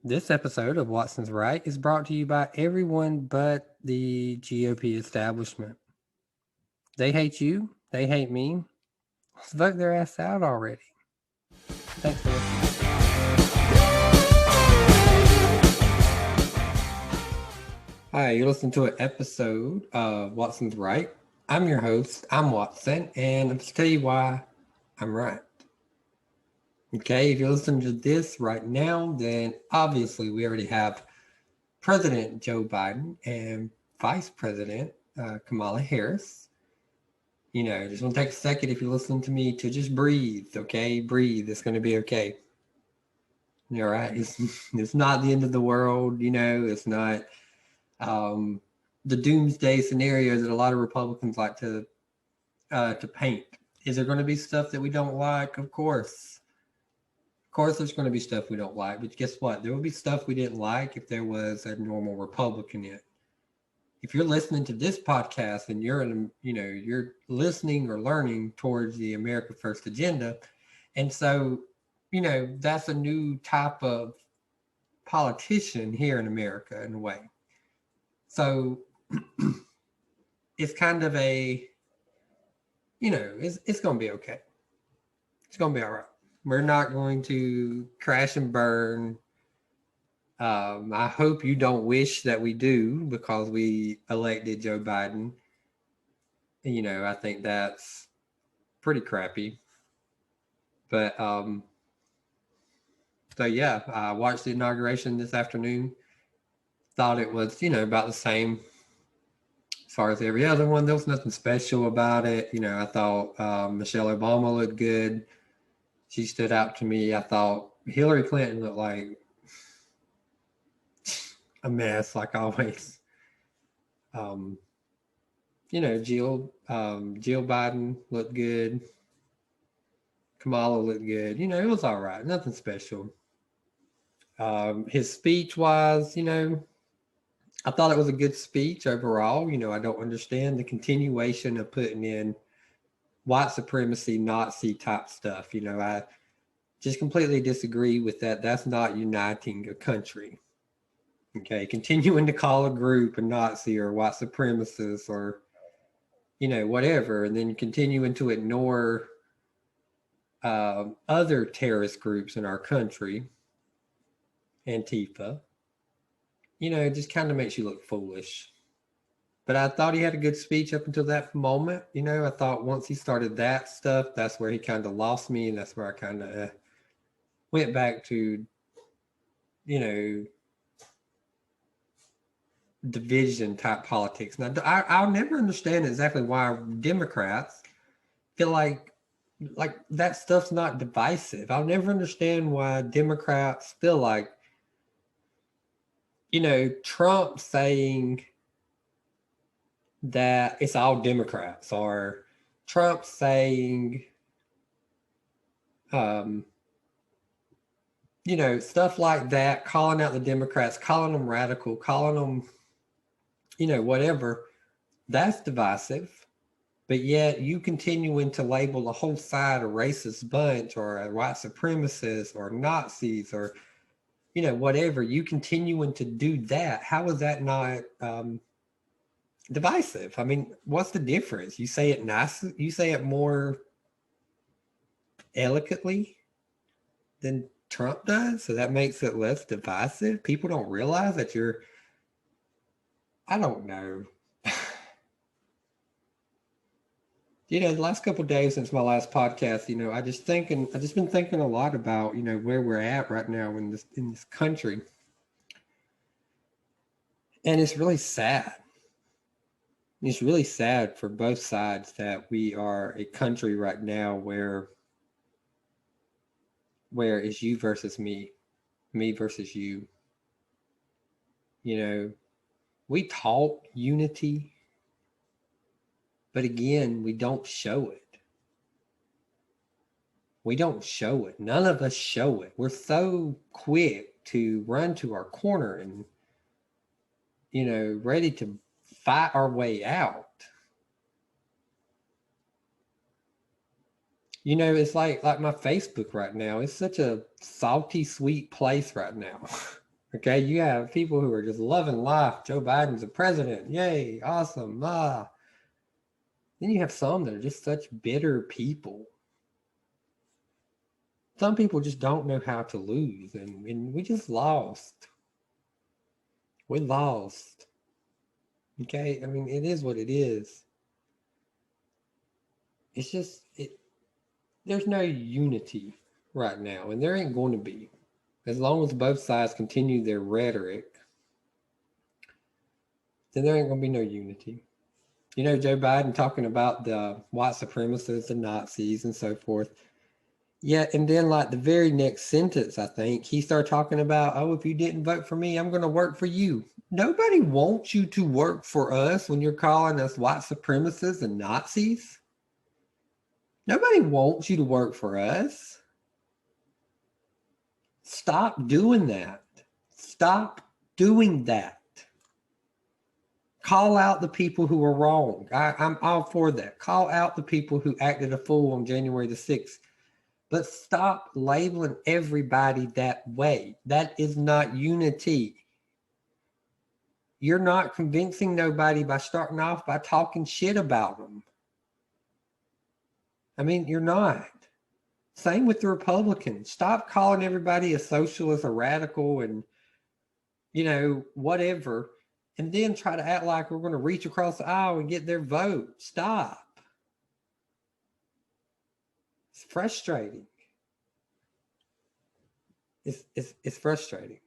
This episode of Watson's Right is brought to you by everyone but the GOP establishment. They hate you. They hate me. Let's vote their ass out already. Thanks for listening. Hi, you're listening to an episode of Watson's Right. I'm your host. I'm Watson, and I'm to tell you why I'm right. Okay, if you're listening to this right now, then obviously we already have President Joe Biden and Vice President Kamala Harris. Just want to take a second if you're listening to me to just breathe, okay? Breathe. It's going to be okay. All right. It's not the end of the world, it's not the doomsday scenario that a lot of Republicans like to paint. Is there going to be stuff that we don't like? Of course. Of course, there's going to be stuff we don't like, but guess what? There will be stuff we didn't like if there was a normal Republican in it. If you're listening to this podcast and you're listening or learning towards the America First agenda, and so that's a new type of politician here in America in a way. So it's kind of it's going to be okay. It's going to be all right. We're not going to crash and burn. I hope you don't wish that we do because we elected Joe Biden. I think that's pretty crappy. But so yeah, I watched the inauguration this afternoon. Thought it was, about the same as far as every other one. There was nothing special about it. I thought Michelle Obama looked good. She stood out to me. I thought Hillary Clinton looked like a mess, like always. Jill Biden looked good. Kamala looked good. It was all right. Nothing special. His speech was, I thought it was a good speech overall. I don't understand the continuation of putting in white supremacy, Nazi type stuff. I just completely disagree with that. That's not uniting a country. Okay, continuing to call a group a Nazi or white supremacist or whatever, and then continuing to ignore other terrorist groups in our country, Antifa, it just kind of makes you look foolish. But I thought he had a good speech up until that moment. I thought once he started that stuff, that's where he kind of lost me, and that's where I kind of went back to, division type politics. Now, I'll never understand exactly why Democrats feel like that stuff's not divisive. I'll never understand why Democrats feel like, Trump saying that it's all Democrats, or Trump saying, stuff like that, calling out the Democrats, calling them radical, calling them, whatever. That's divisive. But yet you continuing to label the whole side a racist bunch or a white supremacist or Nazis or, whatever. You continuing to do that. How is that not divisive? I mean, what's the difference? You say it nice. You say it more eloquently than Trump does. So that makes it less divisive. People don't realize that I don't know. The last couple of days since my last podcast, I just been thinking a lot about, where we're at right now in this country. And it's really sad. It's really sad for both sides that we are a country right now where it's you versus me versus you. We talk unity, but again, we don't show it. We don't show it. None of us show it. We're so quick to run to our corner and, ready to fight our way out. It's like my Facebook right now. It's such a salty, sweet place right now. Okay, you have people who are just loving life. Joe Biden's the president. Yay, awesome. Then you have some that are just such bitter people. Some people just don't know how to lose, and we just lost. We lost. Okay, I mean, it is what it is. It's just there's no unity right now, and there ain't going to be. As long as both sides continue their rhetoric, then there ain't going to be no unity. You know, Joe Biden talking about the white supremacists and Nazis and so forth. Yeah, and then like the very next sentence, I think he started talking about, oh, if you didn't vote for me, I'm going to work for you. Nobody wants you to work for us when you're calling us white supremacists and Nazis. Nobody wants you to work for us. Stop doing that. Stop doing that. Call out the people who are wrong. I'm all for that. Call out the people who acted a fool on January the 6th. But stop labeling everybody that way. That is not unity. You're not convincing nobody by starting off by talking shit about them. I mean, you're not. Same with the Republicans. Stop calling everybody a socialist, a radical, and, whatever, and then try to act like we're going to reach across the aisle and get their vote. Stop. It's frustrating. It's frustrating.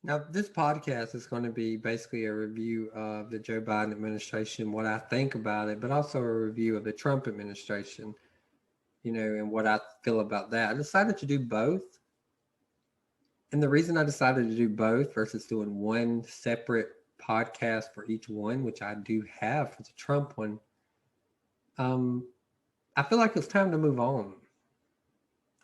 Now, this podcast is going to be basically a review of the Joe Biden administration, what I think about it, but also a review of the Trump administration, and what I feel about that. I decided to do both. And the reason I decided to do both versus doing one separate podcast for each one, which I do have for the Trump one, I feel like it's time to move on.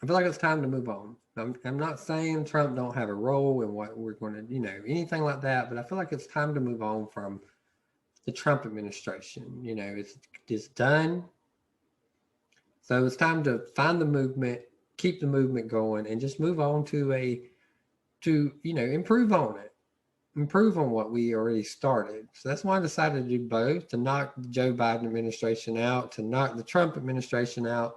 I'm not saying Trump don't have a role in what we're going to, anything like that, but I feel like it's time to move on from the Trump administration. It's done. So it's time to find the movement, keep the movement going, and just move on to improve on it. Improve on what we already started. So that's why I decided to do both, to knock the Joe Biden administration out, to knock the Trump administration out,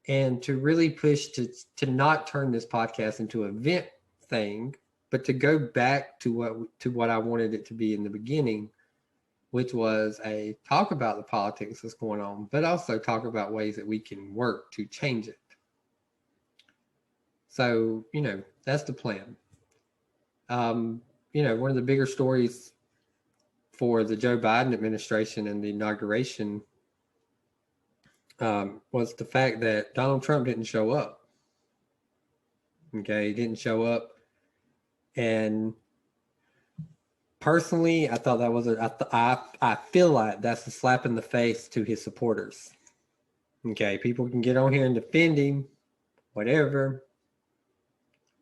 and to really push to not turn this podcast into an event thing, but to go back to what I wanted it to be in the beginning, which was a talk about the politics that's going on, but also talk about ways that we can work to change it. So, that's the plan. One of the bigger stories for the Joe Biden administration and the inauguration was the fact that Donald Trump didn't show up. Okay, he didn't show up. And personally, I thought that was I feel like that's a slap in the face to his supporters. Okay, people can get on here and defend him, whatever.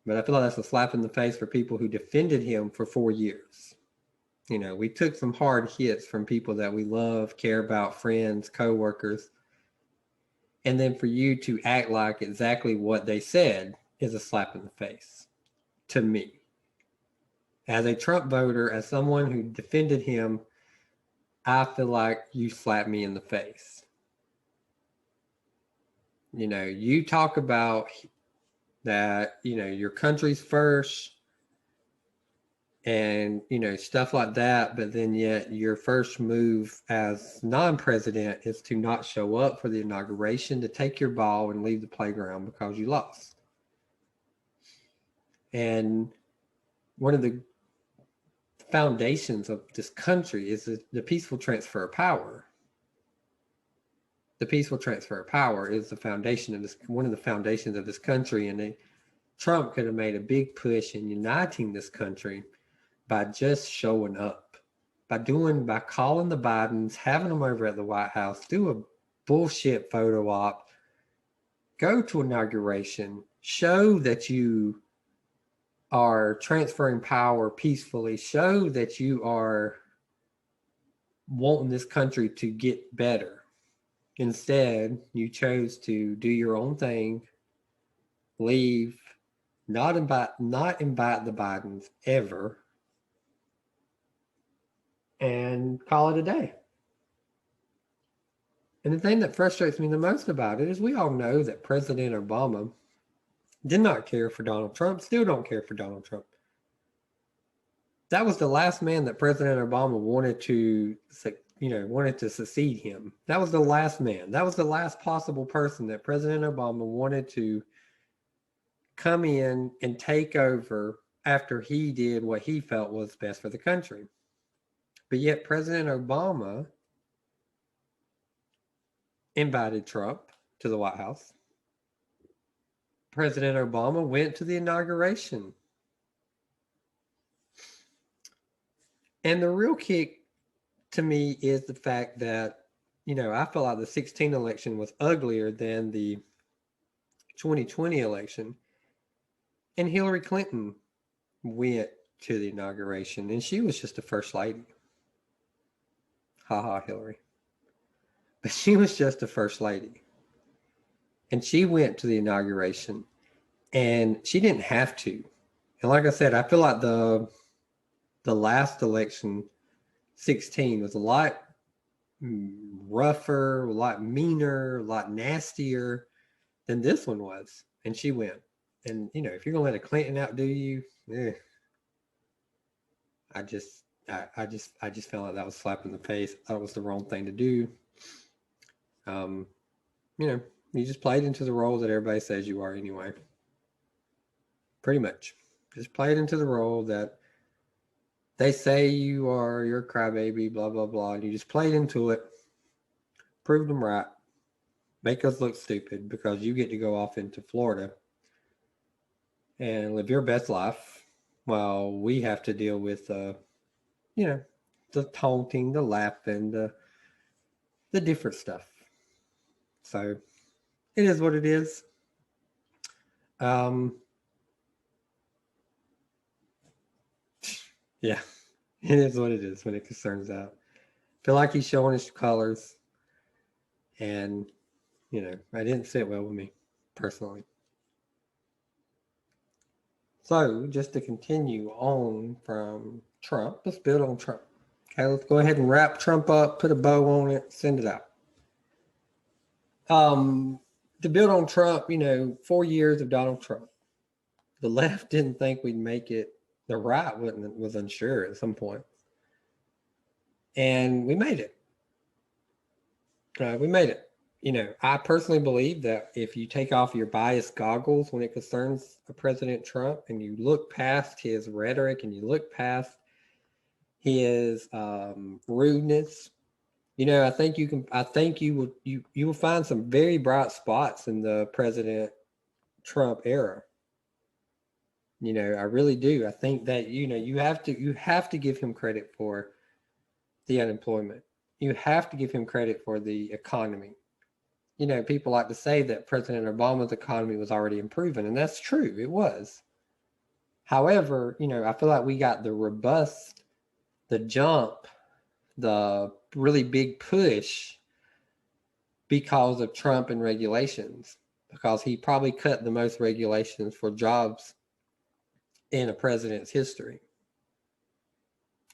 But I feel like that's a slap in the face for people who defended him for 4 years. We took some hard hits from people that we love, care about, friends, co-workers. And then for you to act like exactly what they said is a slap in the face to me. As a Trump voter, as someone who defended him, I feel like you slapped me in the face. You talk about that, your country's first and, stuff like that. But then yet your first move as non-president is to not show up for the inauguration, to take your ball and leave the playground because you lost. And one of the foundations of this country is the peaceful transfer of power. The peaceful transfer of power is the foundation of this, one of the foundations of this country. And Trump could have made a big push in uniting this country by just showing up, by calling the Bidens, having them over at the White House, do a bullshit photo op, go to inauguration, show that you are transferring power peacefully, show that you are wanting this country to get better. Instead, you chose to do your own thing, leave, not invite the Bidens ever, and call it a day. And the thing that frustrates me the most about it is we all know that President Obama did not care for Donald Trump, still don't care for Donald Trump. That was the last man that President Obama wanted to succeed him. That was the last man. That was the last possible person that President Obama wanted to come in and take over after he did what he felt was best for the country. But yet President Obama invited Trump to the White House. President Obama went to the inauguration. And the real kick to me is the fact that, I feel like the 2016 election was uglier than the 2020 election. And Hillary Clinton went to the inauguration, and she was just a first lady. Ha ha, Hillary. But she was just a first lady. And she went to the inauguration, and she didn't have to. And like I said, I feel like the last election, 16, was a lot rougher, a lot meaner, a lot nastier than this one was. And she went. And, if you're going to let a Clinton outdo you, I just felt like that was slap in the face. I thought it was the wrong thing to do. You just played into the role that everybody says you are anyway. Pretty much. Just played into the role that they say you are, you're a crybaby, blah, blah, blah. And you just played into it, proved them right, make us look stupid because you get to go off into Florida and live your best life while we have to deal with, the taunting, the laughing, the different stuff. So it is what it is. Yeah, it is what it is when it concerns that. I feel like he's showing his colors, and I didn't sit well with me personally. So just to continue on from Trump, let's build on Trump. Okay, let's go ahead and wrap Trump up, put a bow on it, send it out. To build on Trump, 4 years of Donald Trump. The left didn't think we'd make it. The right was unsure at some point. And we made it. We made it. I personally believe that if you take off your bias goggles when it concerns President Trump and you look past his rhetoric and you look past his rudeness, I think you will find some very bright spots in the President Trump era. I really do. I think that you have to give him credit for the unemployment. You have to give him credit for the economy. People like to say that President Obama's economy was already improving, and that's true. It was. However, I feel like we got the jump, the really big push because of Trump and regulations, because he probably cut the most regulations for jobs in a president's history.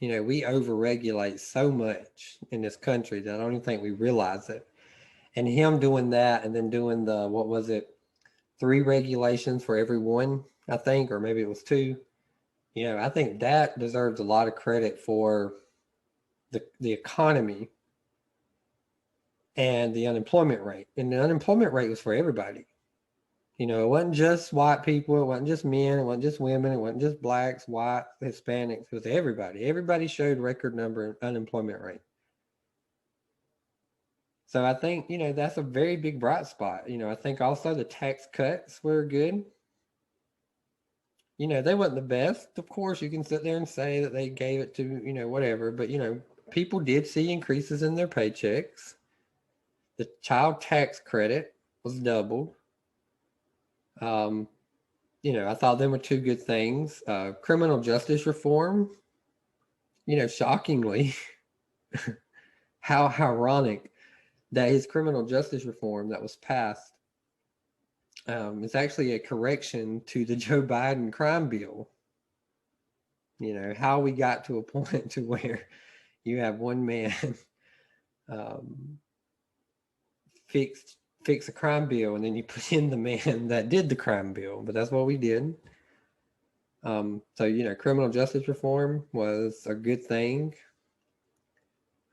We overregulate so much in this country that I don't even think we realize it. And him doing that and then doing the, 3 regulations for every one, I think, or maybe it was 2. I think that deserves a lot of credit for the economy and the unemployment rate. And the unemployment rate was for everybody. It wasn't just white people. It wasn't just men. It wasn't just women. It wasn't just blacks, white, Hispanics. It was everybody. Everybody showed record number unemployment rate. So I think, that's a very big bright spot. I think also the tax cuts were good. They wasn't the best. Of course, you can sit there and say that they gave it to, whatever. But, people did see increases in their paychecks. The child tax credit was doubled. I thought them were 2 good things. Criminal justice reform, shockingly, how ironic that his criminal justice reform that was passed It's actually a correction to the Joe Biden crime bill. How we got to a point to where you have one man um, fix a crime bill, and then you put in the man that did the crime bill. But that's what we did. So criminal justice reform was a good thing.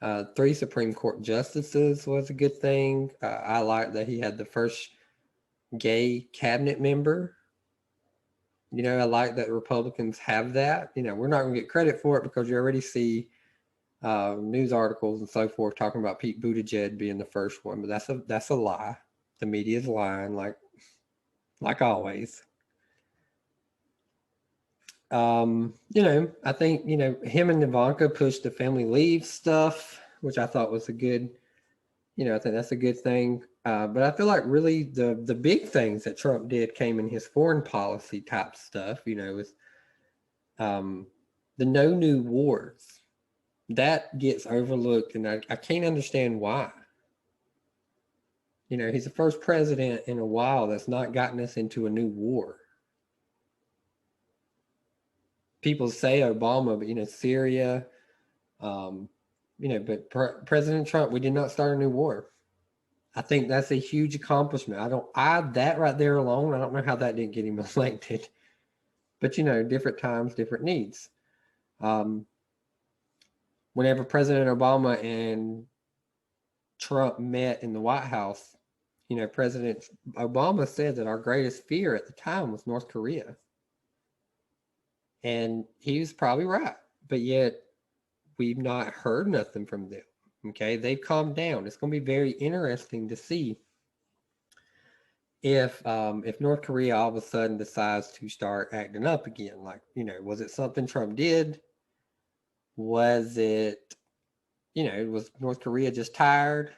3 Supreme Court justices was a good thing. I like that he had the first gay cabinet member. I like that Republicans have that. We're not going to get credit for it because you already see news articles and so forth talking about Pete Buttigieg being the first one, but that's a lie. The media is lying, like always. I think him and Ivanka pushed the family leave stuff, which I thought was a good. I think that's a good thing. But I feel like really the big things that Trump did came in his foreign policy type stuff. With the no new wars. That gets overlooked, and I can't understand why. He's the first president in a while that's not gotten us into a new war. People say Obama, but Syria, but President Trump, we did not start a new war. I think that's a huge accomplishment. That right there alone, I don't know how that didn't get him elected. But different times, different needs. Whenever President Obama and Trump met in the White House, President Obama said that our greatest fear at the time was North Korea. And he was probably right. But yet, we've not heard nothing from them. Okay, they've calmed down. It's going to be very interesting to see if North Korea all of a sudden decides to start acting up again. Like, was it something Trump did? Was it, was North Korea just tired?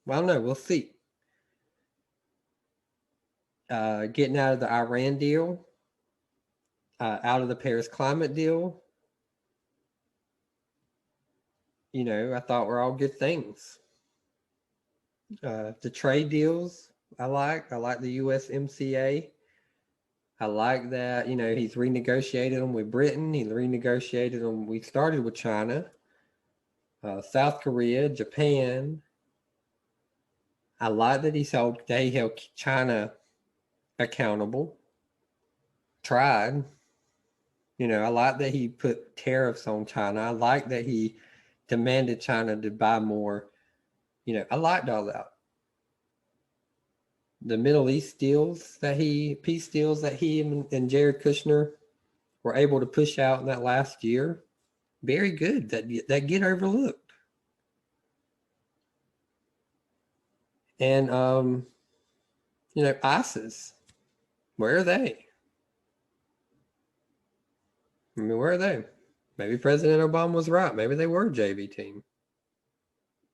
Well, no, we'll see. Getting out of the Iran deal, out of the Paris climate deal, I thought were all good things. The trade deals, I like the USMCA. I like that, he's renegotiated them with Britain. He renegotiated them. We started with China, South Korea, Japan. I like that he held China accountable. Tried. I like that he put tariffs on China. I like that he demanded China to buy more. I liked all that. The Middle East peace deals that he and Jared Kushner were able to push out in that last year, very good. That get overlooked. And ISIS, where are they? I mean, where are they? Maybe President Obama was right. Maybe they were a JV team.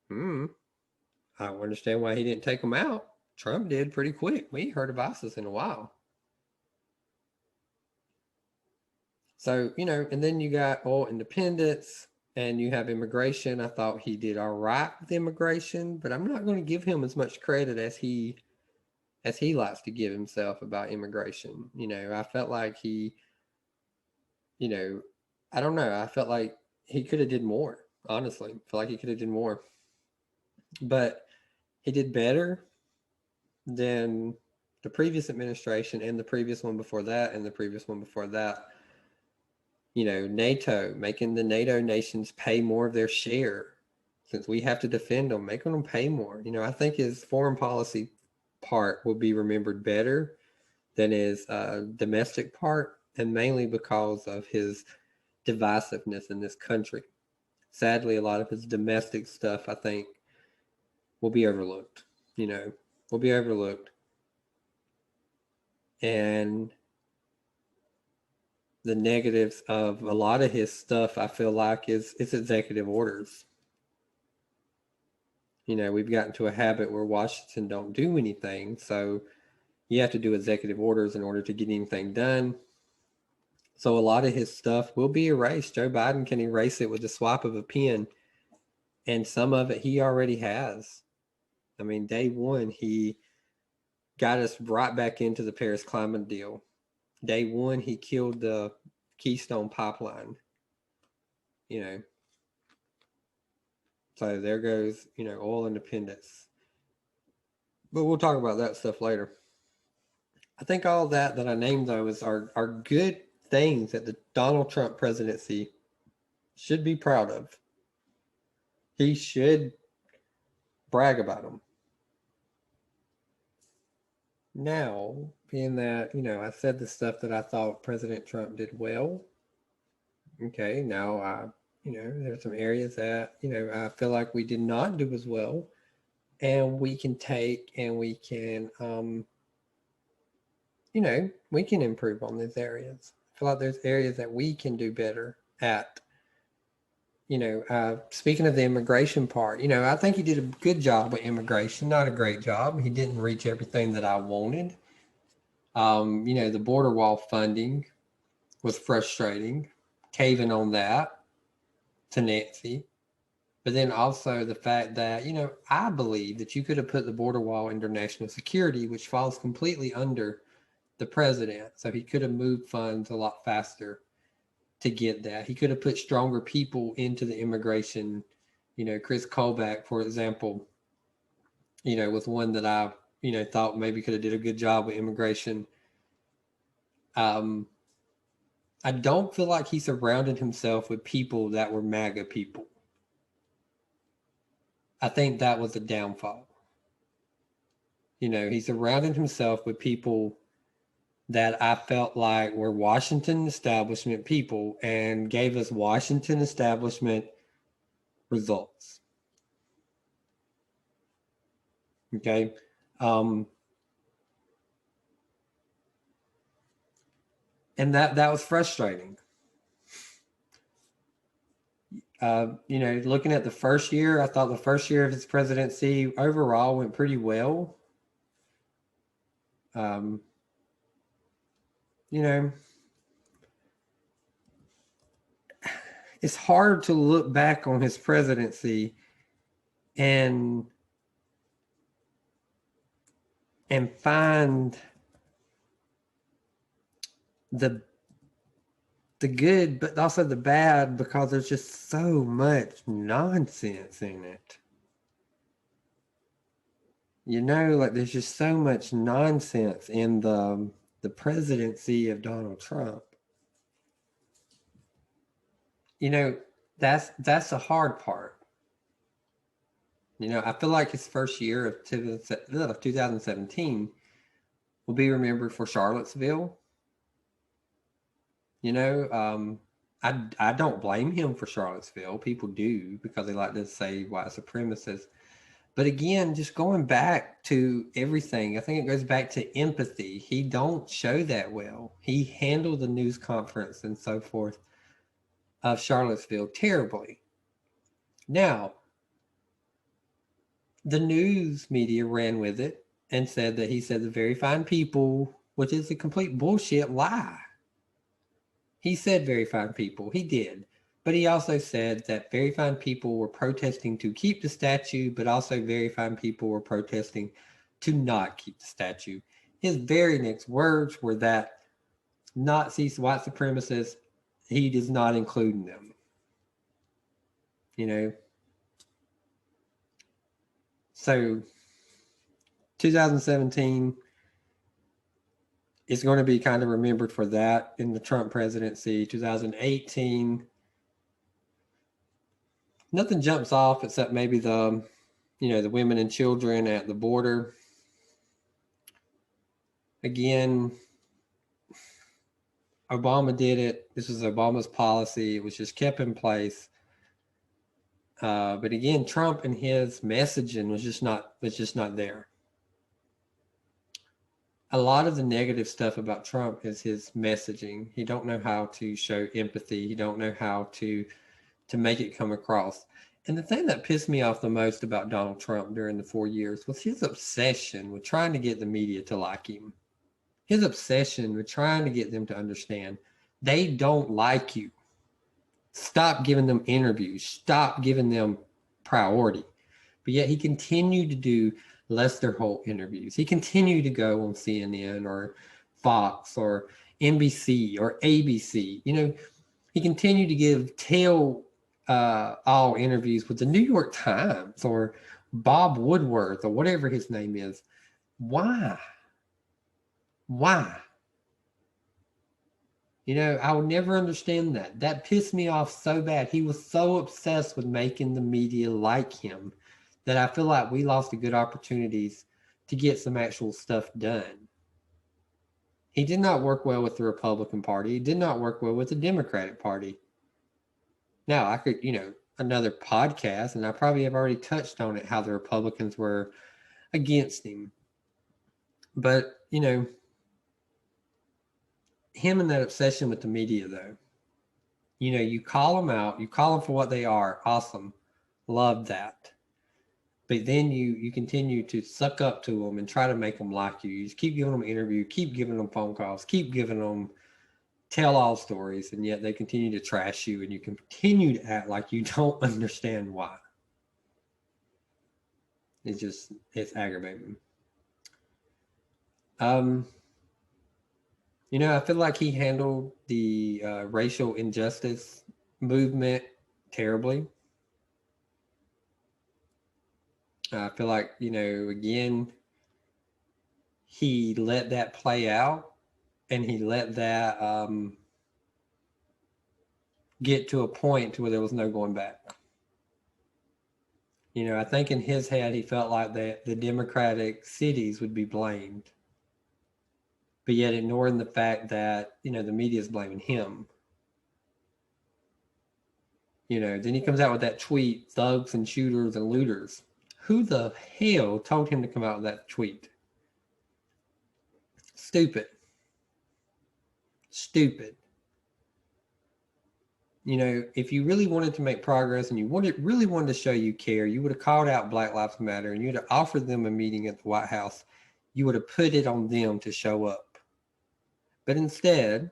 I don't understand why he didn't take them out. Trump did pretty quick. We ain't heard of ISIS in a while. So, and then you got oil independence and you have immigration. I thought he did all right with immigration, but I'm not going to give him as much credit as he likes to give himself about immigration. I felt like he, I don't know. I felt like he could have did more, honestly. I feel like he could have did more. But he did better than the previous administration and the previous one before that and the previous one before that. NATO, making the NATO nations pay more of their share. Since we have to defend them, making them pay more. I think his foreign policy part will be remembered better than his domestic part, and mainly because of his divisiveness in this country. Sadly, a lot of his domestic stuff, I think, will be overlooked. Will be overlooked. And the negatives of a lot of his stuff, I feel like, is executive orders. We've gotten to a habit where Washington don't do anything, so you have to do executive orders in order to get anything done. So a lot of his stuff will be erased. Joe Biden can erase it with the swipe of a pen, and some of it he already has. I mean, day one, he got us right back into the Paris climate deal. Day one, he killed the Keystone Pipeline. You know, so there goes, oil independence. But we'll talk about that stuff later. I think all that I named, though, are good things that the Donald Trump presidency should be proud of. He should brag about them. Now, being that, I said the stuff that I thought President Trump did well. Okay, now there's some areas that, I feel like we did not do as well. And we can take and we can, we can improve on these areas. I feel like there's areas that we can do better at. Speaking of the immigration part, I think he did a good job with immigration, not a great job. He didn't reach everything that I wanted. The border wall funding was frustrating, caving on that to Nancy. But then also the fact that, I believe that you could have put the border wall under national security, which falls completely under the president. So he could have moved funds a lot faster to get that. He could have put stronger people into the immigration. Chris Kobach, for example, was one that I, thought maybe could have did a good job with immigration. I don't feel like he surrounded himself with people that were MAGA people. I think that was a downfall. He surrounded himself with people that I felt like were Washington establishment people and gave us Washington establishment results. Okay. And that was frustrating. Looking at the first year, I thought the first year of his presidency overall went pretty well. It's hard to look back on his presidency and find the good, but also the bad, because there's just so much nonsense in it. Like there's just so much nonsense in the presidency of Donald Trump. That's the hard part. I feel like his first year of 2017 will be remembered for Charlottesville. I don't blame him for Charlottesville. People do, because they like to say white supremacists. But again, just going back to everything, I think it goes back to empathy. He don't show that well. He handled the news conference and so forth of Charlottesville terribly. Now, the news media ran with it and said that he said the very fine people, which is a complete bullshit lie. He said very fine people. He did. But he also said that very fine people were protesting to keep the statue, but also very fine people were protesting to not keep the statue. His very next words were that Nazis, white supremacists, he does not include in them. So 2017 is going to be kind of remembered for that in the Trump presidency. 2018, nothing jumps off except maybe the women and children at the border. Again, Obama did it. This was Obama's policy. It was just kept in place. But again, Trump and his messaging was just not there. A lot of the negative stuff about Trump is his messaging. He don't know how to show empathy. He don't know how to make it come across. And the thing that pissed me off the most about Donald Trump during the 4 years was his obsession with trying to get the media to like him. His obsession with trying to get them to understand they don't like you. Stop giving them interviews. Stop giving them priority. But yet he continued to do Lester Holt interviews. He continued to go on CNN or Fox or NBC or ABC. He continued to give all interviews with the New York Times or Bob Woodworth or whatever his name is. Why? Why? I would never understand that. That pissed me off so bad. He was so obsessed with making the media like him that I feel like we lost the good opportunities to get some actual stuff done. He did not work well with the Republican Party. He did not work well with the Democratic Party. Now, I could, another podcast, and I probably have already touched on it, how the Republicans were against him. But, him and that obsession with the media, though, you call them out, you call them for what they are. Awesome. Love that. But then you continue to suck up to them and try to make them like you. You just keep giving them an interview, keep giving them phone calls, keep giving them tell-all stories, and yet they continue to trash you, and you continue to act like you don't understand why. It's aggravating. I feel like he handled the racial injustice movement terribly. I feel like, again, he let that play out, and he let that get to a point to where there was no going back. I think in his head, he felt like that the Democratic cities would be blamed, but yet ignoring the fact that, the media is blaming him. Then he comes out with that tweet, thugs and shooters and looters. Who the hell told him to come out with that tweet? Stupid. If you really wanted to make progress and you really wanted to show you care, you would have called out Black Lives Matter and you would have offered them a meeting at the White House. You would have put it on them to show up. But instead,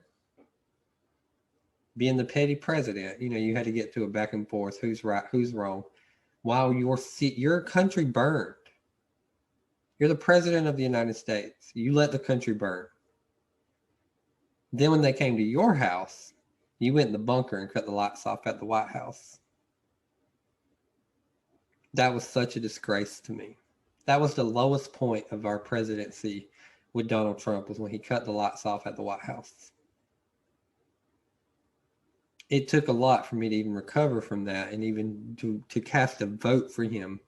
being the petty president, you had to get to a back and forth. Who's right? Who's wrong? While your country burned. You're the president of the United States. You let the country burn. Then when they came to your house, you went in the bunker and cut the lights off at the White House. That was such a disgrace to me. That was the lowest point of our presidency with Donald Trump, was when he cut the lights off at the White House. It took a lot for me to even recover from that and even to cast a vote for him,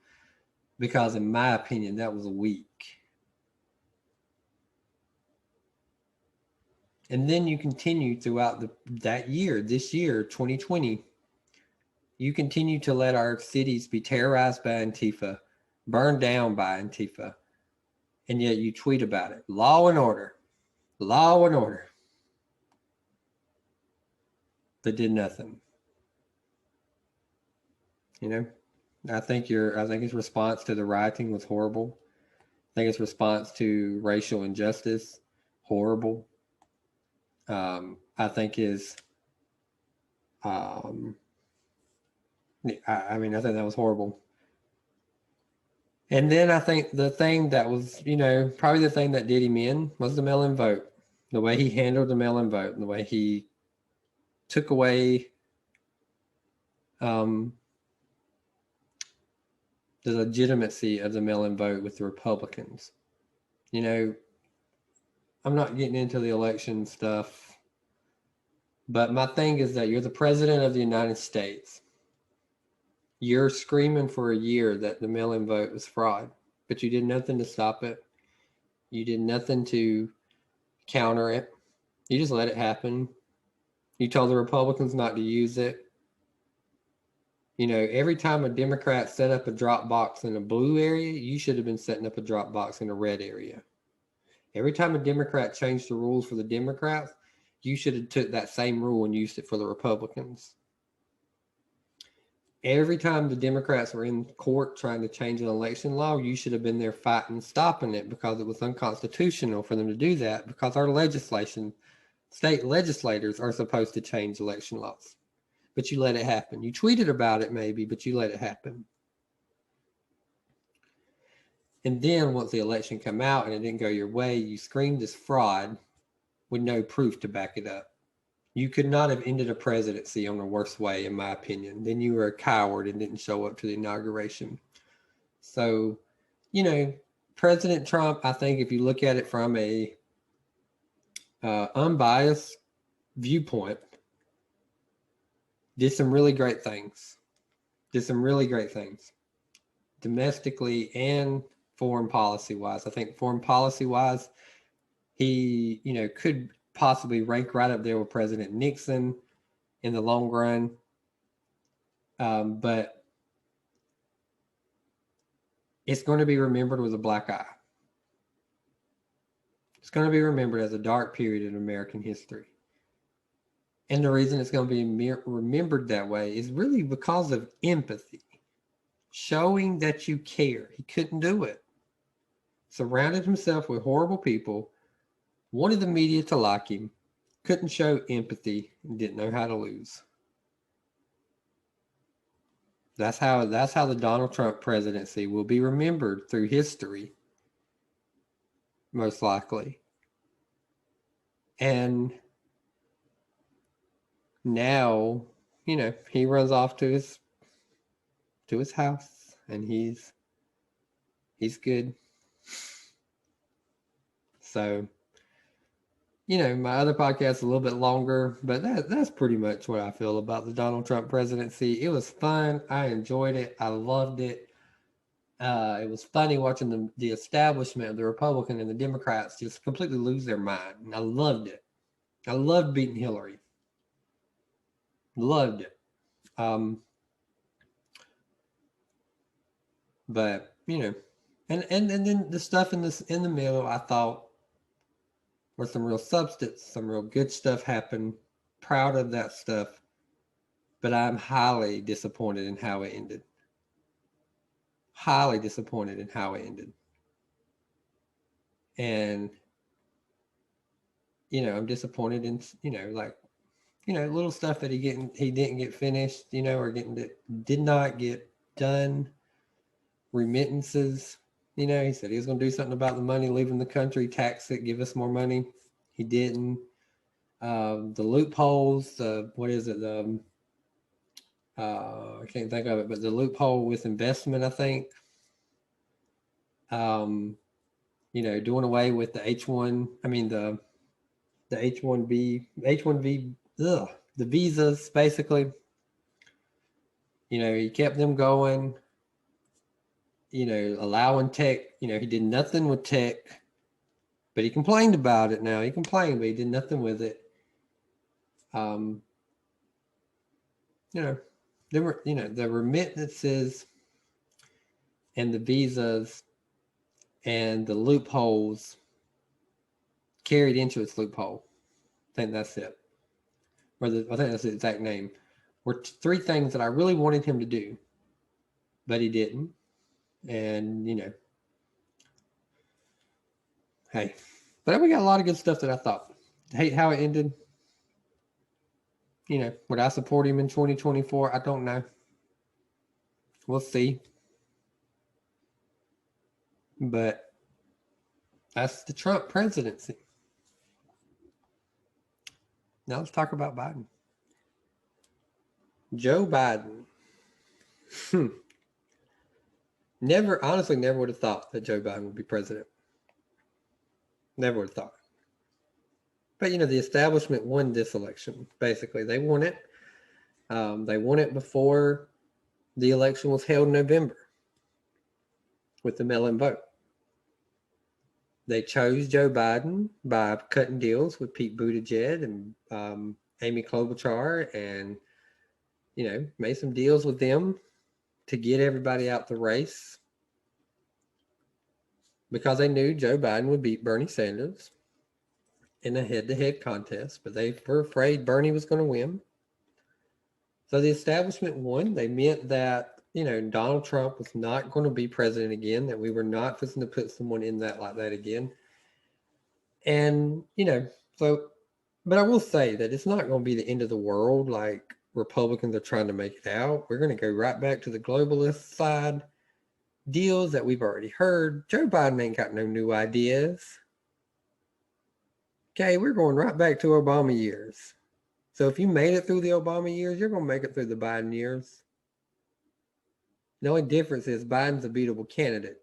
because in my opinion, that was weak. And then you continue throughout this year, 2020, you continue to let our cities be terrorized by Antifa, burned down by Antifa, and yet you tweet about it. Law and order. But did nothing. I think his response to the rioting was horrible. I think his response to racial injustice, horrible. I think his, I think that was horrible. And then I think the thing that was, probably the thing that did him in was the mail-in vote. The way he handled the mail-in vote, and the way he took away the legitimacy of the mail-in vote with the Republicans. I'm not getting into the election stuff, but my thing is that you're the president of the United States. You're screaming for a year that the mail-in vote was fraud, but you did nothing to stop it. You did nothing to counter it. You just let it happen. You told the Republicans not to use it. Every time a Democrat set up a drop box in a blue area, you should have been setting up a drop box in a red area. Every time a Democrat changed the rules for the Democrats, you should have took that same rule and used it for the Republicans. Every time the Democrats were in court trying to change an election law, you should have been there fighting, stopping it, because it was unconstitutional for them to do that, because our state legislators are supposed to change election laws. But you let it happen. You tweeted about it maybe, but you let it happen. And then once the election come out and it didn't go your way, you screamed as fraud with no proof to back it up. You could not have ended a presidency on a worse way, in my opinion. Then you were a coward and didn't show up to the inauguration. So, President Trump, I think if you look at it from a unbiased viewpoint, did some really great things. Domestically and foreign policy wise. I think foreign policy wise, he, could possibly rank right up there with President Nixon in the long run. But it's going to be remembered with a black eye. It's going to be remembered as a dark period in American history. And the reason it's going to be remembered that way is really because of empathy, showing that you care. He couldn't do it. Surrounded himself with horrible people, wanted the media to like him, couldn't show empathy, and didn't know how to lose. That's how the Donald Trump presidency will be remembered through history, most likely. And now, he runs off to his house and he's good. So, my other podcast is a little bit longer, but that's pretty much what I feel about the Donald Trump presidency. It was fun. I enjoyed it. I loved it. It was funny watching the establishment, the Republican and the Democrats just completely lose their mind. And I loved it. I loved beating Hillary. Loved it. But, and then the stuff in the middle, I thought, where some real substance, some real good stuff happened. Proud of that stuff. But I'm highly disappointed in how it ended. Highly disappointed in how it ended. And, I'm disappointed in, little stuff that he didn't get finished, or did not get done. Remittances. He said he was going to do something about the money leaving the country, tax it, give us more money. He didn't. The loopholes, what is it? I can't think of it, but the loophole with investment, I think. Doing away with the the H-1B, the visas, basically. He kept them going. Allowing tech, he did nothing with tech, but he complained about it now. He complained, but he did nothing with it. There were, the remittances and the visas and the loopholes carried into its loophole. I think that's it. I think that's the exact name. Were three things that I really wanted him to do, but he didn't. And, hey, but we got a lot of good stuff that I thought. Hate how it ended. Would I support him in 2024? I don't know. We'll see. But that's the Trump presidency. Now let's talk about Biden. Joe Biden. Honestly, never would have thought that Joe Biden would be president. Never would have thought. But, the establishment won this election. Basically, they won it. They won it before the election was held in November with the mail-in vote. They chose Joe Biden by cutting deals with Pete Buttigieg and Amy Klobuchar and, made some deals with them to get everybody out the race because they knew Joe Biden would beat Bernie Sanders in a head-to-head contest, but they were afraid Bernie was going to win. So the establishment won. They meant that, Donald Trump was not going to be president again, that we were not fixing to put someone in that like that again. And, but I will say that it's not going to be the end of the world like Republicans are trying to make it out. We're going to go right back to the globalist side. deals that we've already heard. Joe Biden ain't got no new ideas. Okay, we're going right back to Obama years. So if you made it through the Obama years, you're going to make it through the Biden years. The only difference is Biden's a beatable candidate.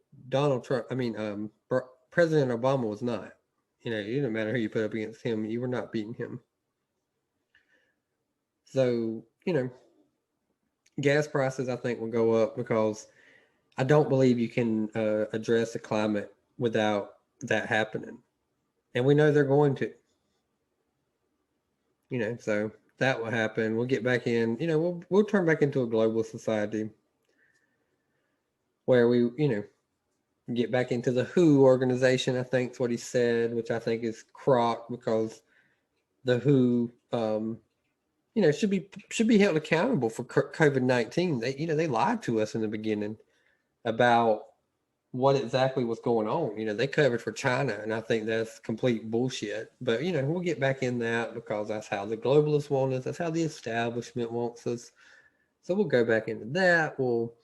President Obama was not. It didn't matter who you put up against him, you were not beating him. So, gas prices, I think, will go up because I don't believe you can address the climate without that happening. And we know they're going to. So that will happen. We'll get back in, we'll turn back into a global society where we, get back into the WHO organization, I think is what he said, which I think is crock because the WHO, should be held accountable for COVID-19. They lied to us in the beginning about what exactly was going on. They covered for China, and I think that's complete bullshit. But we'll get back in that because that's how the globalists want us. That's how the establishment wants us. So we'll go back into that. We'll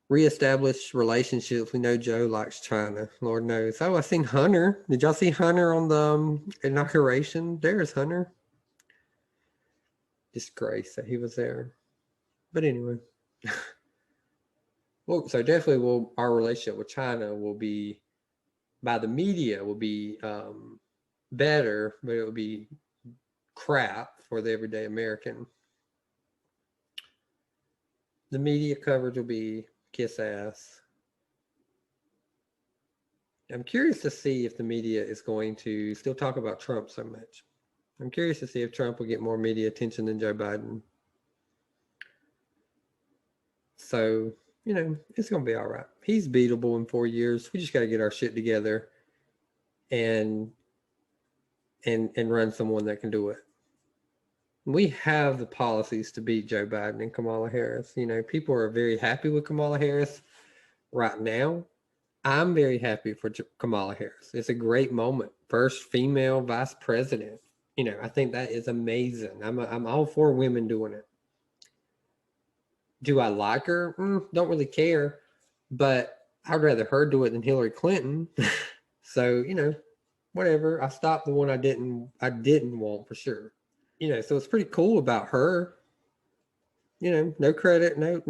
reestablish relationships. We know Joe likes China. Lord knows. Oh, I seen Hunter. Did y'all see Hunter on the inauguration? There's Hunter. Disgrace that he was there. But anyway. Well, so definitely our relationship with China will be, by the media, will be better, but it will be crap for the everyday American. The media coverage will be kiss ass. I'm curious to see if the media is going to still talk about Trump so much. I'm curious to see if Trump will get more media attention than Joe Biden. So, it's going to be all right. He's beatable in 4 years. We just got to get our shit together and run someone that can do it. We have the policies to beat Joe Biden and Kamala Harris. People are very happy with Kamala Harris right now. I'm very happy for Kamala Harris. It's a great moment. First female vice president. I think that is amazing. I'm all for women doing it. Do I like her? Don't really care, but I'd rather her do it than Hillary Clinton. So, whatever. I stopped the one I didn't want for sure. So it's pretty cool about her. No credit, no,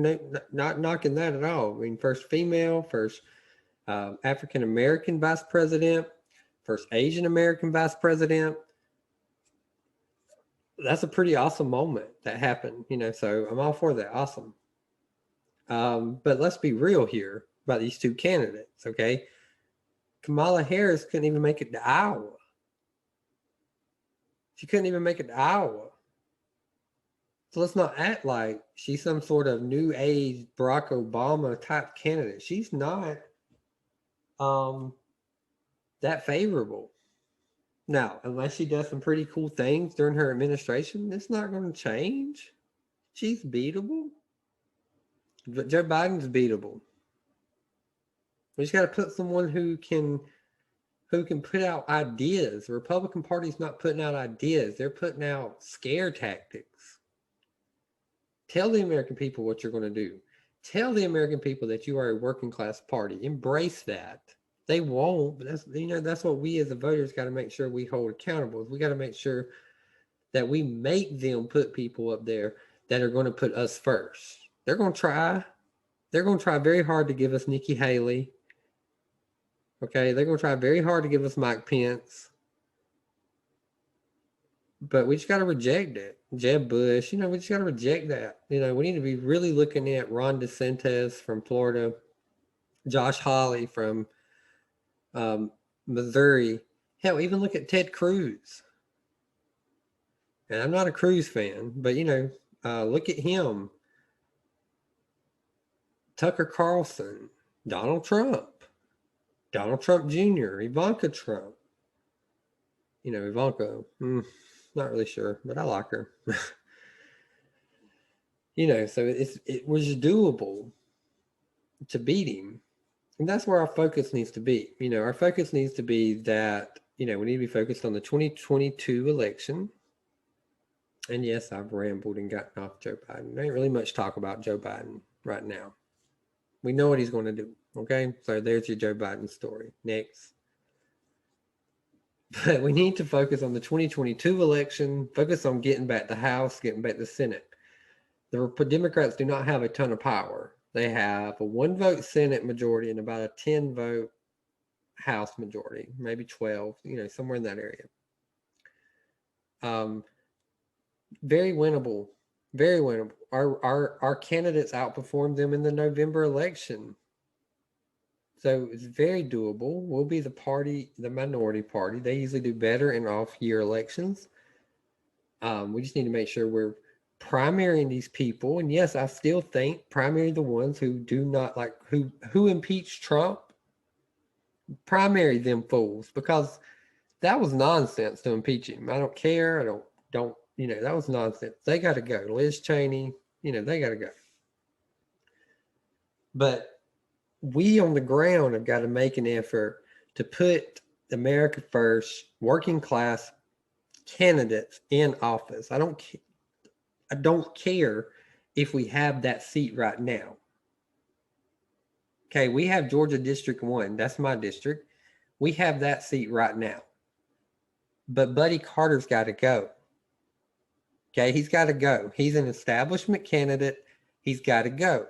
not knocking that at all. I mean, first female, first African American vice president, first Asian American vice president. That's a pretty awesome moment that happened, so I'm all for that. Awesome. But let's be real here about these two candidates, okay? Kamala Harris couldn't even make it to Iowa. She couldn't even make it to Iowa. So let's not act like she's some sort of new age Barack Obama type candidate. She's not that favorable. Now, unless she does some pretty cool things during her administration, it's not going to change. She's beatable. But Joe Biden's beatable. We just got to put someone who can put out ideas. The Republican Party's not putting out ideas. They're putting out scare tactics. Tell the American people what you're going to do. Tell the American people that you are a working class party. Embrace that. They won't, but that's what we as the voters got to make sure we hold accountable. We got to make sure that we make them put people up there that are going to put us first. They're going to try. They're going to try very hard to give us Nikki Haley. Okay, they're going to try very hard to give us Mike Pence. But we just got to reject it. Jeb Bush, we just got to reject that. We need to be really looking at Ron DeSantis from Florida, Josh Hawley from Missouri. Hell, even look at Ted Cruz. And I'm not a Cruz fan, but look at him. Tucker Carlson, Donald Trump Jr., Ivanka Trump. Ivanka, not really sure, but I like her. So it was doable to beat him. And that's where our focus needs to be. Our focus needs to be that, we need to be focused on the 2022 election. And yes, I've rambled and gotten off Joe Biden. There ain't really much talk about Joe Biden right now. We know what he's going to do. Okay, so there's your Joe Biden story. Next. But we need to focus on the 2022 election, focus on getting back the House, getting back the Senate. The Democrats do not have a ton of power. They have a 1-vote Senate majority and about a 10-vote House majority, maybe 12, somewhere in that area. Very winnable, very winnable. Our candidates outperformed them in the November election. So it's very doable. We'll be the minority party. They usually do better in off-year elections. We just need to make sure we're primarying these people. And yes, I still think primary the ones who do not like who impeached Trump. Primary them fools, because that was nonsense to impeach him. I don't care. I don't. That was nonsense. They got to go. Liz Cheney. They got to go. But we on the ground have got to make an effort to put America first, working class candidates in office. I don't care if we have that seat right now. Okay, we have Georgia District 1. That's my district. We have that seat right now. But Buddy Carter's got to go. Okay, he's got to go. He's an establishment candidate. He's got to go.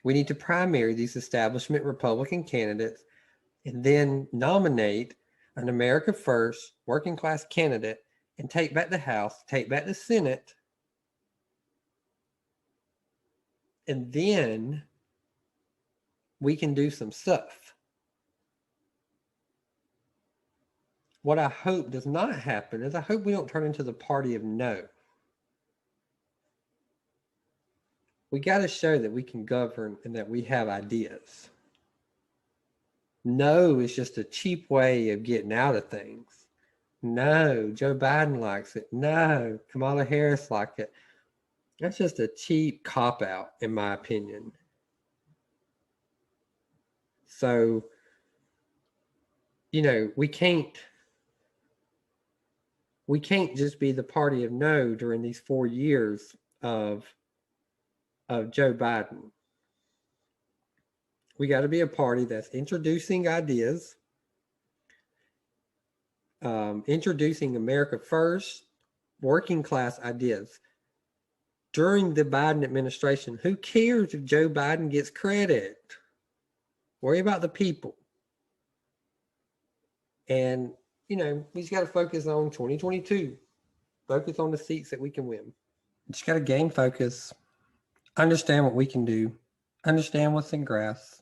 We need to primary these establishment Republican candidates and then nominate an America First working class candidate and take back the House, take back the Senate, and then we can do some stuff. What I hope does not happen is I hope we don't turn into the party of no. We got to show that we can govern and that we have ideas. No is just a cheap way of getting out of things. No, Joe Biden likes it. No, Kamala Harris likes it. That's just a cheap cop-out, in my opinion. So, we can't just be the party of no during these 4 years of Joe Biden. We got to be a party that's introducing ideas, introducing America First, working class ideas. During the Biden administration, who cares if Joe Biden gets credit? Worry about the people. And, we just got to focus on 2022. Focus on the seats that we can win. Just got to gain focus, understand what we can do, understand what's in grasp,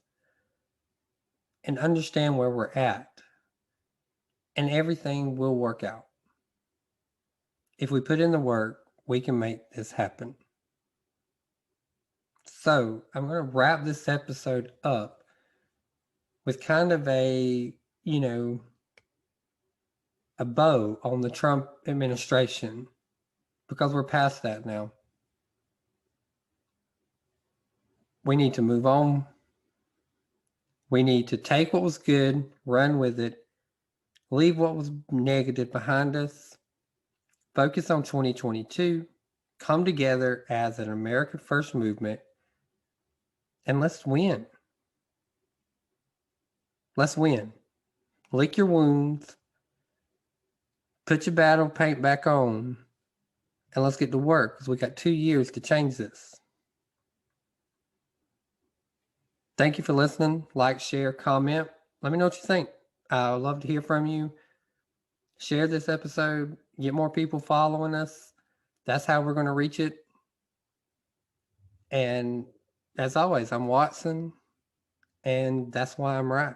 and understand where we're at. And everything will work out. If we put in the work, we can make this happen. So I'm going to wrap this episode up with kind of a bow on the Trump administration, because we're past that now. We need to move on. We need to take what was good, run with it, leave what was negative behind us, focus on 2022, come together as an America First movement, and let's win. Let's win. Lick your wounds, put your battle paint back on, and let's get to work, because we got 2 years to change this. Thank you for listening. Like, share, comment. Let me know what you think. I would love to hear from you. Share this episode. Get more people following us. That's how we're going to reach it. And as always, I'm Watson, and that's why I'm right.